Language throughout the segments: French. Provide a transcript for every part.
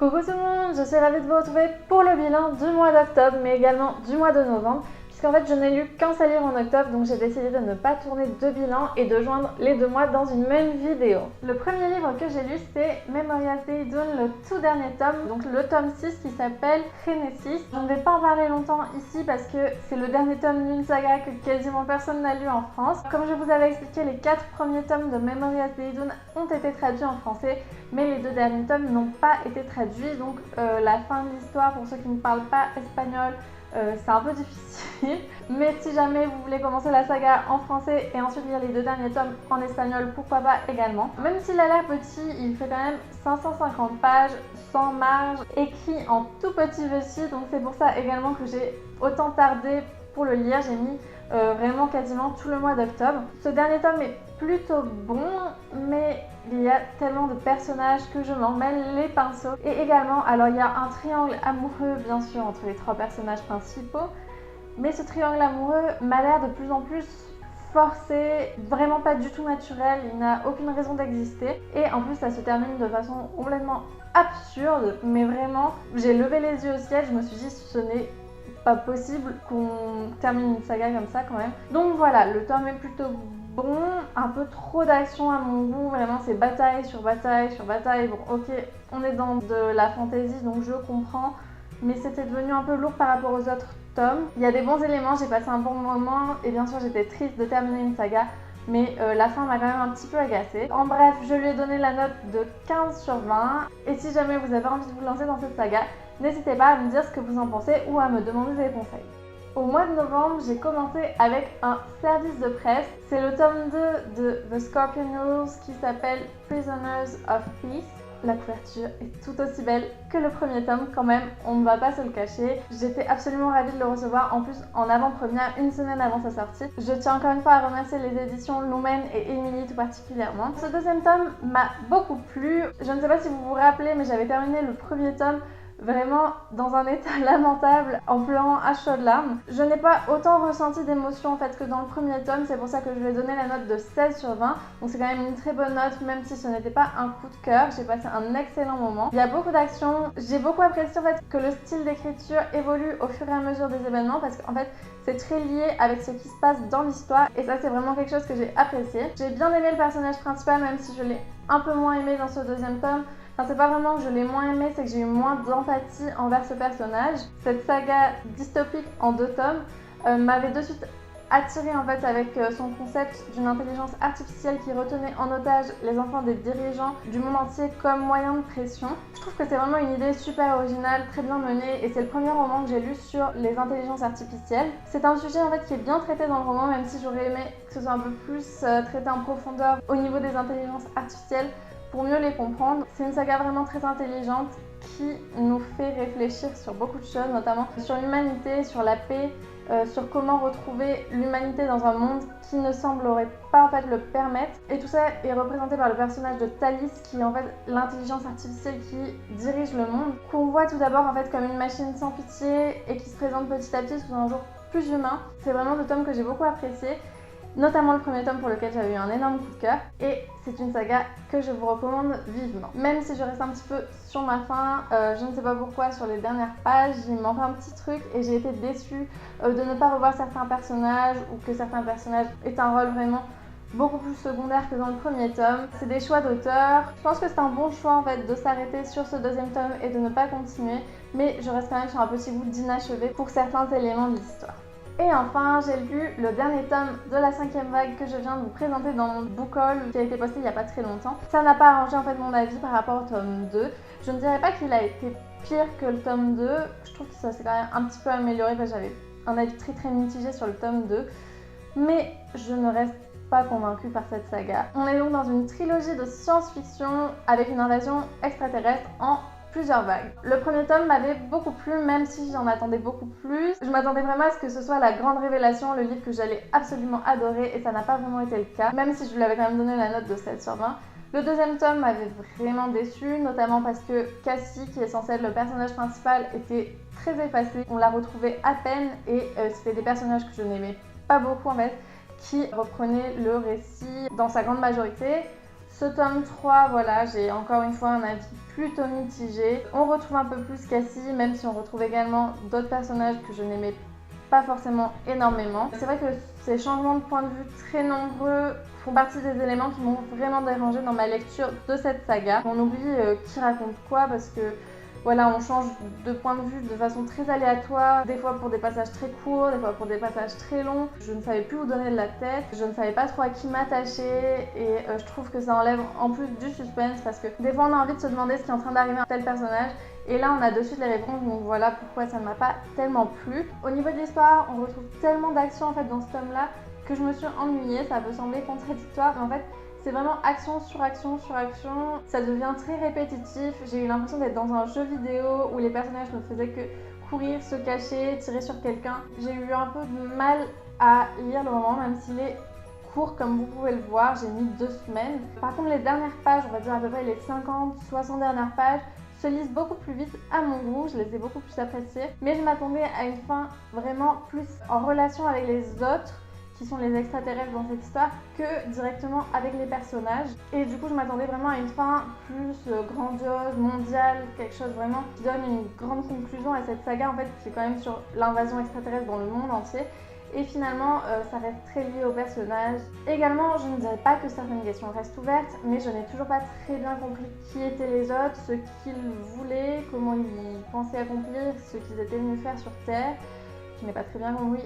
Coucou tout le monde, je suis ravie de vous retrouver pour le bilan du mois d'octobre, mais également du mois de novembre, puisqu'en fait je n'ai lu qu'un seul livre en octobre, donc j'ai décidé de ne pas tourner deux bilans et de joindre les deux mois dans une même vidéo. Le premier livre que j'ai lu, c'est Memorias de Idun, le tout dernier tome, donc le tome 6 qui s'appelle Genesis. Je ne vais pas en parler longtemps ici parce que c'est le dernier tome d'une saga que quasiment personne n'a lu en France. Comme je vous avais expliqué, les 4 premiers tomes de Memorias de Idun ont été traduits en français, mais les 2 derniers tomes n'ont pas été traduits, donc la fin de l'histoire, pour ceux qui ne parlent pas espagnol, c'est un peu difficile. Mais si jamais vous voulez commencer la saga en français et ensuite lire les 2 derniers tomes en espagnol, pourquoi pas également. Même s'il a l'air petit, il fait quand même 550 pages, sans marge, écrit en tout petit récit, donc c'est pour ça également que j'ai autant tardé pour le lire. J'ai mis vraiment quasiment tout le mois d'octobre. Ce dernier tome est plutôt bon, mais il y a tellement de personnages que je m'en mêle les pinceaux. Et également, alors il y a un triangle amoureux bien sûr entre les 3 personnages principaux, mais ce triangle amoureux m'a l'air de plus en plus forcé, vraiment pas du tout naturel, il n'a aucune raison d'exister. Et en plus ça se termine de façon complètement absurde, mais vraiment, j'ai levé les yeux au ciel, je me suis dit ce n'est pas possible qu'on termine une saga comme ça quand même. Donc voilà, le tome est plutôt bon, un peu trop d'action à mon goût, vraiment c'est bataille sur bataille sur bataille. Bon ok, on est dans de la fantasy donc je comprends, mais c'était devenu un peu lourd par rapport aux autres tomes. Il y a des bons éléments, j'ai passé un bon moment et bien sûr j'étais triste de terminer une saga, mais la fin m'a quand même un petit peu agacée. En bref, je lui ai donné la note de 15 sur 20 et si jamais vous avez envie de vous lancer dans cette saga, n'hésitez pas à me dire ce que vous en pensez ou à me demander des conseils. Au mois de novembre, j'ai commencé avec un service de presse. C'est le tome 2 de The Scorpion Rules qui s'appelle Prisoners of Peace. La couverture est tout aussi belle que le premier tome quand même, on ne va pas se le cacher. J'étais absolument ravie de le recevoir, en plus en avant-première, une semaine avant sa sortie. Je tiens encore une fois à remercier les éditions Lumen et Emily tout particulièrement. Ce deuxième tome m'a beaucoup plu. Je ne sais pas si vous vous rappelez, mais j'avais terminé le premier tome vraiment dans un état lamentable, en pleurant à chaudes larmes. Je n'ai pas autant ressenti d'émotion en fait que dans le premier tome, c'est pour ça que je lui ai donné la note de 16 sur 20. Donc c'est quand même une très bonne note, même si ce n'était pas un coup de cœur. J'ai passé un excellent moment. Il y a beaucoup d'action. J'ai beaucoup apprécié en fait que le style d'écriture évolue au fur et à mesure des événements, parce qu'en fait c'est très lié avec ce qui se passe dans l'histoire et ça c'est vraiment quelque chose que j'ai apprécié. J'ai bien aimé le personnage principal, même si je l'ai un peu moins aimé dans ce deuxième tome. Enfin, c'est pas vraiment que je l'ai moins aimé, c'est que j'ai eu moins d'empathie envers ce personnage. Cette saga dystopique en 2 tomes m'avait de suite attirée en fait avec son concept d'une intelligence artificielle qui retenait en otage les enfants des dirigeants du monde entier comme moyen de pression. Je trouve que c'est vraiment une idée super originale, très bien menée, et c'est le premier roman que j'ai lu sur les intelligences artificielles. C'est un sujet en fait qui est bien traité dans le roman, même si j'aurais aimé que ce soit un peu plus traité en profondeur au niveau des intelligences artificielles, pour mieux les comprendre. C'est une saga vraiment très intelligente qui nous fait réfléchir sur beaucoup de choses, notamment sur l'humanité, sur la paix, sur comment retrouver l'humanité dans un monde qui ne semblerait pas en fait le permettre. Et tout ça est représenté par le personnage de Thalys, qui est en fait l'intelligence artificielle qui dirige le monde, qu'on voit tout d'abord en fait comme une machine sans pitié et qui se présente petit à petit sous un jour plus humain. C'est vraiment le tome que j'ai beaucoup apprécié, notamment le premier tome pour lequel j'avais eu un énorme coup de cœur, et c'est une saga que je vous recommande vivement. Même si je reste un petit peu sur ma faim, je ne sais pas pourquoi, sur les dernières pages, il manque un petit truc et j'ai été déçue de ne pas revoir certains personnages, ou que certains personnages aient un rôle vraiment beaucoup plus secondaire que dans le premier tome. C'est des choix d'auteur. Je pense que c'est un bon choix en fait de s'arrêter sur ce deuxième tome et de ne pas continuer, mais je reste quand même sur un petit goût d'inachevé pour certains éléments de l'histoire. Et enfin, j'ai lu le dernier tome de la 5e vague que je viens de vous présenter dans mon book haul qui a été posté il n'y a pas très longtemps. Ça n'a pas arrangé en fait mon avis par rapport au tome 2. Je ne dirais pas qu'il a été pire que le tome 2. Je trouve que ça s'est quand même un petit peu amélioré parce que j'avais un avis très mitigé sur le tome 2. Mais je ne reste pas convaincue par cette saga. On est donc dans une trilogie de science-fiction avec une invasion extraterrestre en plusieurs vagues. Le premier tome m'avait beaucoup plu, même si j'en attendais beaucoup plus. Je m'attendais vraiment à ce que ce soit la grande révélation, le livre que j'allais absolument adorer, et ça n'a pas vraiment été le cas, même si je lui avais quand même donné la note de 7 sur 20. Le deuxième tome m'avait vraiment déçue, notamment parce que Cassie, qui est censée être le personnage principal, était très effacée. On la retrouvait à peine et c'était des personnages que je n'aimais pas beaucoup en fait, qui reprenaient le récit dans sa grande majorité. Ce tome 3, voilà, j'ai encore une fois un avis plutôt mitigé. On retrouve un peu plus Cassie, même si on retrouve également d'autres personnages que je n'aimais pas forcément énormément. C'est vrai que ces changements de point de vue très nombreux font partie des éléments qui m'ont vraiment dérangé dans ma lecture de cette saga. On oublie qui raconte quoi parce que voilà, on change de point de vue de façon très aléatoire, des fois pour des passages très courts, des fois pour des passages très longs. Je ne savais plus où donner de la tête, je ne savais pas trop à qui m'attacher et je trouve que ça enlève en plus du suspense parce que des fois on a envie de se demander ce qui est en train d'arriver à tel personnage et là on a de suite les réponses, donc voilà pourquoi ça ne m'a pas tellement plu. Au niveau de l'histoire, on retrouve tellement d'action en fait dans ce tome-là que je me suis ennuyée, ça peut sembler contradictoire, mais en fait c'est vraiment action sur action sur action, ça devient très répétitif. J'ai eu l'impression d'être dans un jeu vidéo où les personnages ne faisaient que courir, se cacher, tirer sur quelqu'un. J'ai eu un peu de mal à lire le roman, même s'il est court comme vous pouvez le voir, j'ai mis 2 semaines. Par contre les dernières pages, on va dire à peu près les 50-60 dernières pages, se lisent beaucoup plus vite à mon goût, je les ai beaucoup plus appréciées. Mais je m'attendais à une fin vraiment plus en relation avec les autres, qui sont les extraterrestres dans cette histoire, que directement avec les personnages. Et du coup je m'attendais vraiment à une fin plus grandiose, mondiale, quelque chose vraiment qui donne une grande conclusion à cette saga en fait qui est quand même sur l'invasion extraterrestre dans le monde entier. Et finalement ça reste très lié aux personnages. Également je ne dirais pas que certaines questions restent ouvertes, mais je n'ai toujours pas très bien compris qui étaient les autres, ce qu'ils voulaient, comment ils pensaient accomplir ce qu'ils étaient venus faire sur Terre. Je n'ai pas très bien compris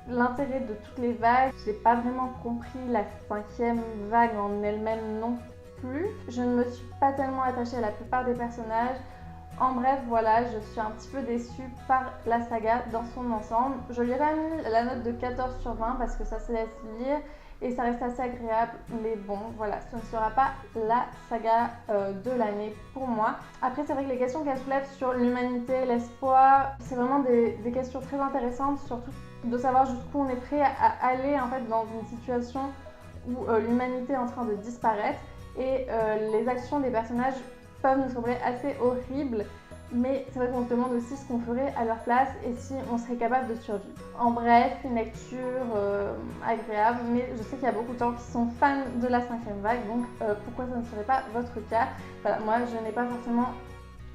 l'intérêt de toutes les vagues. Je n'ai pas vraiment compris la 5e vague en elle-même non plus. Je ne me suis pas tellement attachée à la plupart des personnages. En bref, voilà, je suis un petit peu déçue par la saga dans son ensemble. Je lui ai mis la note de 14 sur 20 parce que ça se laisse lire et ça reste assez agréable, mais bon, voilà, ce ne sera pas la saga de l'année pour moi. Après, c'est vrai que les questions qu'elle soulève sur l'humanité, l'espoir, c'est vraiment des questions très intéressantes, surtout de savoir jusqu'où on est prêt à aller en fait dans une situation où l'humanité est en train de disparaître et les actions des personnages peuvent nous sembler assez horribles, mais c'est vrai qu'on se demande aussi ce qu'on ferait à leur place et si on serait capable de survivre. En bref, une lecture agréable, mais je sais qu'il y a beaucoup de gens qui sont fans de la 5e vague, donc pourquoi ça ne serait pas votre cas? Voilà, moi je n'ai pas forcément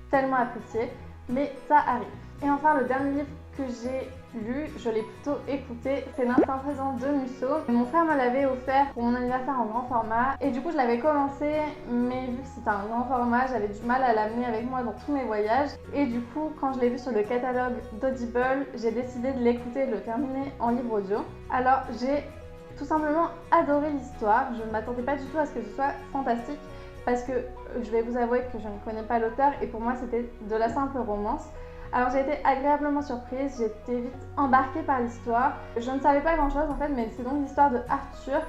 tellement apprécié, mais ça arrive. Et enfin, le dernier livre que j'ai lu, je l'ai plutôt écouté, c'est L'Instant Présent de Musso. Mon frère me l'avait offert pour mon anniversaire en grand format et du coup je l'avais commencé, mais vu que c'était un grand format, j'avais du mal à l'amener avec moi dans tous mes voyages et du coup quand je l'ai vu sur le catalogue d'Audible, j'ai décidé de l'écouter et de le terminer en livre audio. Alors j'ai tout simplement adoré l'histoire, je ne m'attendais pas du tout à ce que ce soit fantastique parce que je vais vous avouer que je ne connais pas l'auteur et pour moi c'était de la simple romance. Alors j'ai été agréablement surprise, j'ai été vite embarquée par l'histoire. Je ne savais pas grand chose en fait, mais c'est donc l'histoire de Arthur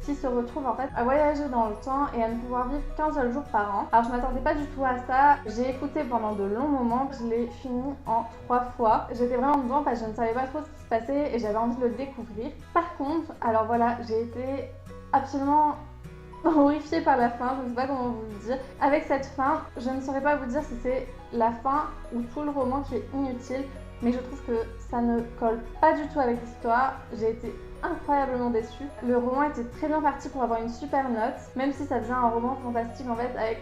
qui se retrouve en fait à voyager dans le temps et à ne pouvoir vivre qu'un seul jour par an. Alors je m'attendais pas du tout à ça, j'ai écouté pendant de longs moments, je l'ai fini en 3 fois. J'étais vraiment dedans parce que je ne savais pas trop ce qui se passait et j'avais envie de le découvrir. Par contre, alors voilà, j'ai été absolument horrifiée par la fin, je ne sais pas comment vous le dire. Avec cette fin, je ne saurais pas vous dire si c'est la fin ou tout le roman qui est inutile, mais je trouve que ça ne colle pas du tout avec l'histoire. J'ai été incroyablement déçue. Le roman était très bien parti pour avoir une super note, même si ça devient un roman fantastique en fait avec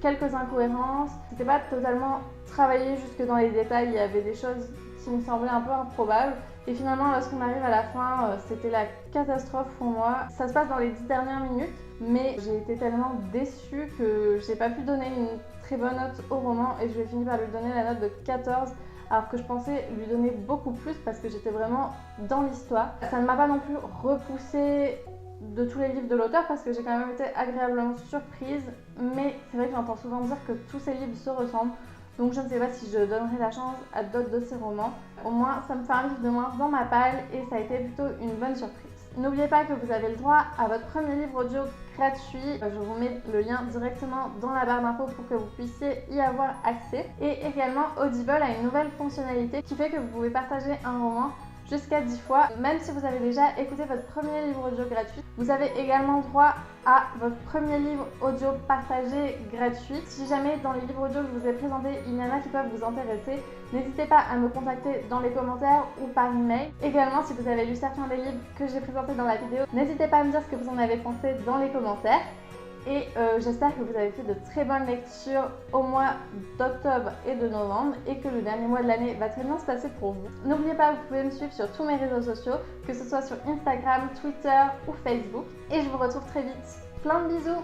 quelques incohérences. C'était pas totalement travaillé jusque dans les détails, il y avait des choses qui me semblaient un peu improbables. Et finalement, lorsqu'on arrive à la fin, c'était la catastrophe pour moi. Ça se passe dans les 10 dernières minutes, mais j'ai été tellement déçue que j'ai pas pu donner une très bonne note au roman et je vais finir par lui donner la note de 14 alors que je pensais lui donner beaucoup plus parce que j'étais vraiment dans l'histoire. Ça ne m'a pas non plus repoussée de tous les livres de l'auteur parce que j'ai quand même été agréablement surprise, mais c'est vrai que j'entends souvent dire que tous ces livres se ressemblent. Donc je ne sais pas si je donnerai la chance à d'autres de ces romans. Au moins, ça me fait un livre de moins dans ma palle et ça a été plutôt une bonne surprise. N'oubliez pas que vous avez le droit à votre premier livre audio gratuit. Je vous mets le lien directement dans la barre d'infos pour que vous puissiez y avoir accès. Et également, Audible a une nouvelle fonctionnalité qui fait que vous pouvez partager un roman jusqu'à 10 fois. Même si vous avez déjà écouté votre premier livre audio gratuit, vous avez également droit à votre premier livre audio partagé gratuit. Si jamais dans les livres audio que je vous ai présentés, il y en a qui peuvent vous intéresser, n'hésitez pas à me contacter dans les commentaires ou par email. Également, si vous avez lu certains des livres que j'ai présentés dans la vidéo, n'hésitez pas à me dire ce que vous en avez pensé dans les commentaires. Et j'espère que vous avez fait de très bonnes lectures au mois d'octobre et de novembre et que le dernier mois de l'année va très bien se passer pour vous. N'oubliez pas, vous pouvez me suivre sur tous mes réseaux sociaux, que ce soit sur Instagram, Twitter ou Facebook. Et je vous retrouve très vite. Plein de bisous!